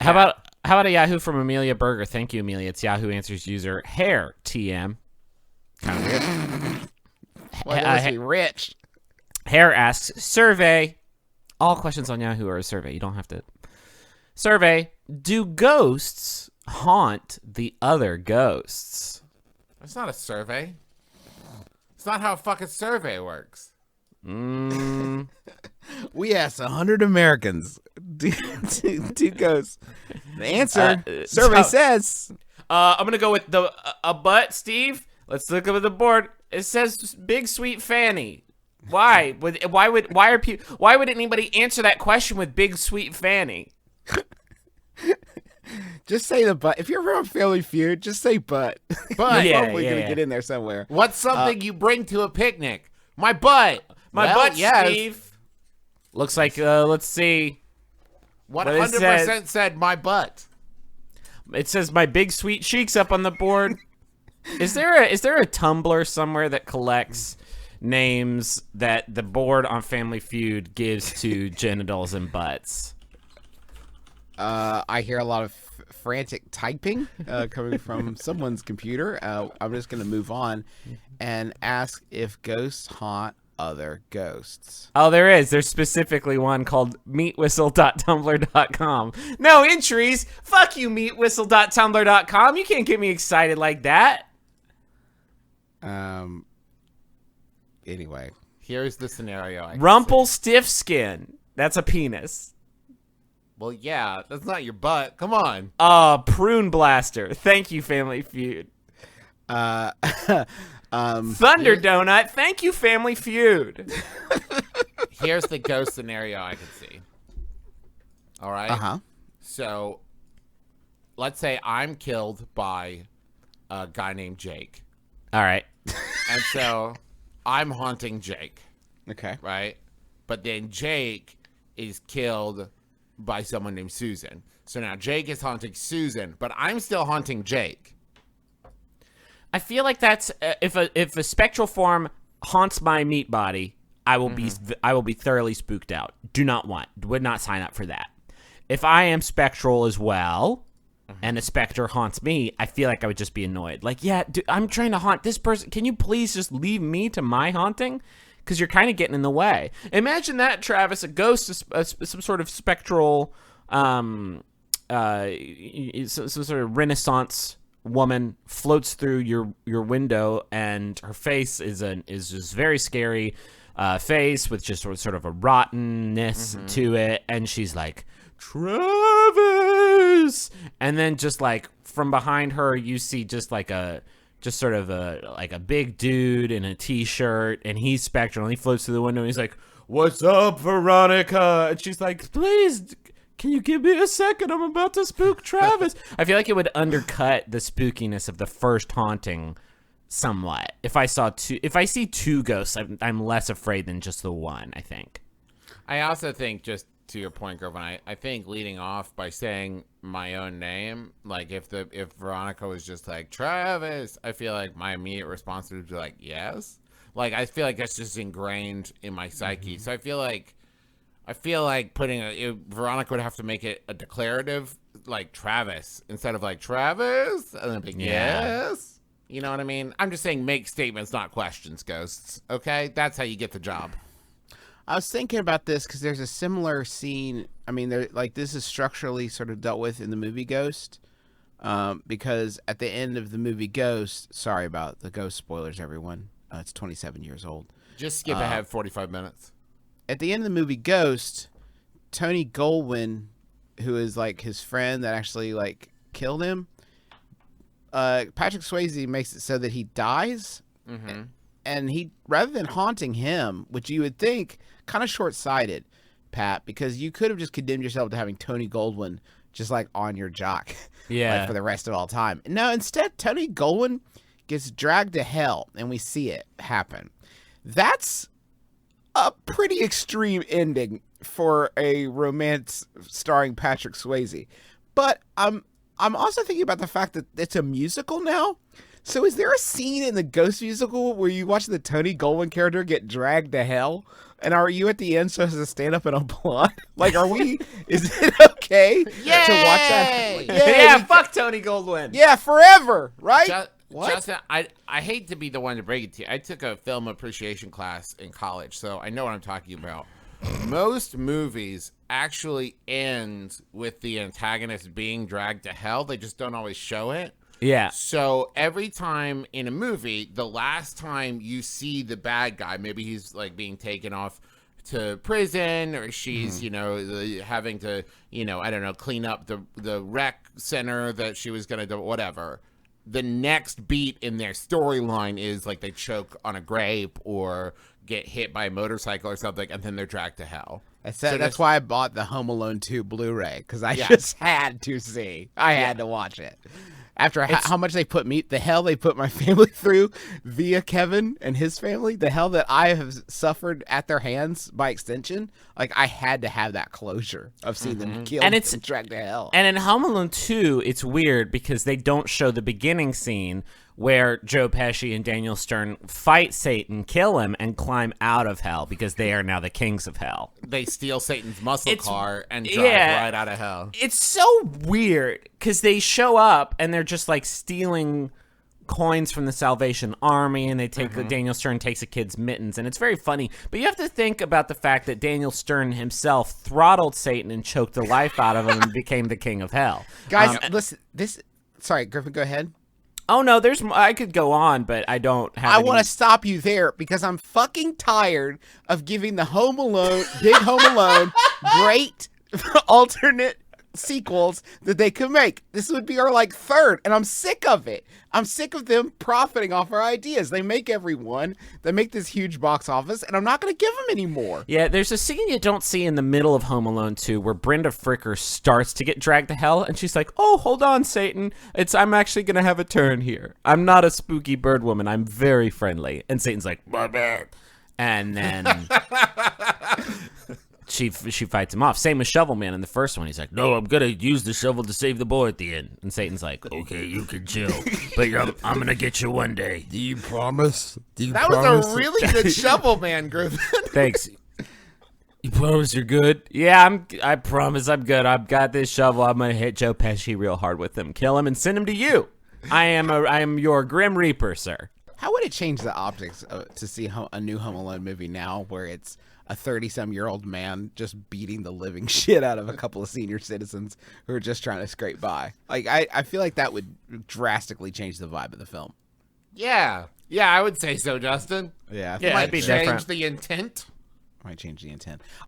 How about a Yahoo from Amelia Berger? Thank you, Amelia. It's Yahoo Answers user Hair TM. Kind of weird. Well, that must be rich. Hair asks, survey. All questions on Yahoo are a survey. You don't have to. Survey. Do ghosts haunt the other ghosts? That's not a survey. It's not how a fucking survey works. We asked 100 Americans. Do ghosts? The answer, survey says. I'm going to go with a butt, Steve. Let's look over the board. It says Big Sweet Fanny. Why? Why would anybody answer that question with Big Sweet Fanny? Just say the butt. If you're from Family Feud, just say butt. Butt. You're probably going to get in there somewhere. What's something you bring to a picnic? My butt. My butt, yes. Steve. Looks like, let's see. 100% said my butt. It says my big sweet cheeks up on the board. Is there a Tumblr somewhere that collects names that the board on Family Feud gives to genitals and butts? I hear a lot of frantic typing coming from someone's computer. I'm just going to move on and ask if ghosts haunt other ghosts. Oh, there is. There's specifically one called meatwhistle.tumblr.com. No entries. Fuck you, meatwhistle.tumblr.com. You can't get me excited like that. Anyway. Here's the scenario. Rumpelstiltskin. That's a penis. Well, yeah, that's not your butt. Come on. Prune Blaster. Thank you, Family Feud. Thunder Donut. Thank you, Family Feud. Here's the ghost scenario I could see. All right? Uh-huh. So, let's say I'm killed by a guy named Jake. All right. And so, I'm haunting Jake. Okay. Right? But then Jake is killed by someone named Susan. So now Jake is haunting Susan, but I'm still haunting Jake. I feel like that's if a spectral form haunts my meat body, I will be thoroughly spooked out. Would not sign up for that. If I am spectral as well, and a specter haunts me, I feel like I would just be annoyed. Like, yeah, dude, I'm trying to haunt this person. Can you please just leave me to my haunting? Because you're kind of getting in the way. Imagine that, Travis, a ghost, some sort of spectral, some sort of Renaissance woman floats through your window, and her face is just very scary face with just sort of a rottenness to it, and she's like, Travis, and then just like from behind her you see just a big dude in a t-shirt, and he's spectral, and he floats through the window, and he's like, what's up, Veronica? And she's like, please, can you give me a second? I'm about to spook Travis. I feel like it would undercut the spookiness of the first haunting somewhat. If I see two ghosts, I'm less afraid than just the one, I think. I also think, just to your point, Grovan, I think leading off by saying my own name, like if Veronica was just like, Travis, I feel like my immediate response would be like, yes. Like, I feel like that's just ingrained in my psyche. So I feel like Veronica would have to make it a declarative, like Travis, instead of like Travis, and then be yes. You know what I mean? I'm just saying make statements, not questions, ghosts. Okay? That's how you get the job. I was thinking about this because there's a similar scene. I mean, this is structurally sort of dealt with in the movie Ghost, because at the end of the movie Ghost, sorry about the Ghost spoilers, everyone. It's 27 years old. Just skip ahead 45 minutes. At the end of the movie Ghost, Tony Goldwyn, who is like his friend that actually like killed him, Patrick Swayze makes it so that he dies. Mm-hmm. And he, rather than haunting him, which you would think kind of short-sighted, Pat, because you could have just condemned yourself to having Tony Goldwyn just like on your jock, like, for the rest of all time. No, instead, Tony Goldwyn gets dragged to hell, and we see it happen. That's a pretty extreme ending for a romance starring Patrick Swayze. But I'm also thinking about the fact that it's a musical now. So is there a scene in the Ghost musical where you watch the Tony Goldwyn character get dragged to hell? And are you at the end supposed to stand up and applaud? Like, is it okay to watch that? Yeah, fuck Tony Goldwyn. Yeah, forever, right? What? Justin, I hate to be the one to break it to you. I took a film appreciation class in college, so I know what I'm talking about. Most movies actually end with the antagonist being dragged to hell. They just don't always show it. Yeah. So every time in a movie, the last time you see the bad guy, maybe he's like being taken off to prison, or she's, having to, I don't know, clean up the rec center that she was going to do, whatever. The next beat in their storyline is like they choke on a grape or get hit by a motorcycle or something, and then they're dragged to hell. That's why I bought the Home Alone 2 Blu-ray, because I just had to see. I had to watch it. After how much they put the hell they put my family through via Kevin and his family, the hell that I have suffered at their hands by extension, like I had to have that closure of seeing them killed and dragged to hell. And in Home Alone 2, it's weird because they don't show the beginning scene where Joe Pesci and Daniel Stern fight Satan, kill him, and climb out of hell because they are now the kings of hell. They steal Satan's muscle car and drive right out of hell. It's so weird because they show up and they're just like stealing coins from the Salvation Army, and they take Daniel Stern takes a kid's mittens, and it's very funny. But you have to think about the fact that Daniel Stern himself throttled Satan and choked the life out of him and became the king of hell. Guys, listen, sorry, Griffin, go ahead. Oh, no, I could go on, but I don't have I want to stop you there because I'm fucking tired of giving the Big Home Alone, great alternate sequels that they could make. This would be our third, and I'm sick of it. I'm sick of them profiting off our ideas. They make every one. They make this huge box office, and I'm not going to give them any more. Yeah, there's a scene you don't see in the middle of Home Alone 2 where Brenda Fricker starts to get dragged to hell, and she's like, "Oh, hold on, Satan. I'm actually going to have a turn here. I'm not a spooky bird woman. I'm very friendly." And Satan's like, "My bad." And then she fights him off. Same with Shovel Man in the first one. He's like, "No, I'm going to use the shovel to save the boy at the end." And Satan's like, "Okay, you can chill, but I'm going to get you one day." Do you promise? That was a really good Shovel Man, Griffin. Thanks. You promise you're good? Yeah, I promise I'm good. I've got this shovel. I'm going to hit Joe Pesci real hard with him, kill him, and send him to you. I am your Grim Reaper, sir. How would it change the optics to see a new Home Alone movie now where it's a 30-some-year-old man just beating the living shit out of a couple of senior citizens who are just trying to scrape by? I feel like that would drastically change the vibe of the film. Yeah, I would say so, Justin. Yeah, it'd be change different. The intent. Might change the intent.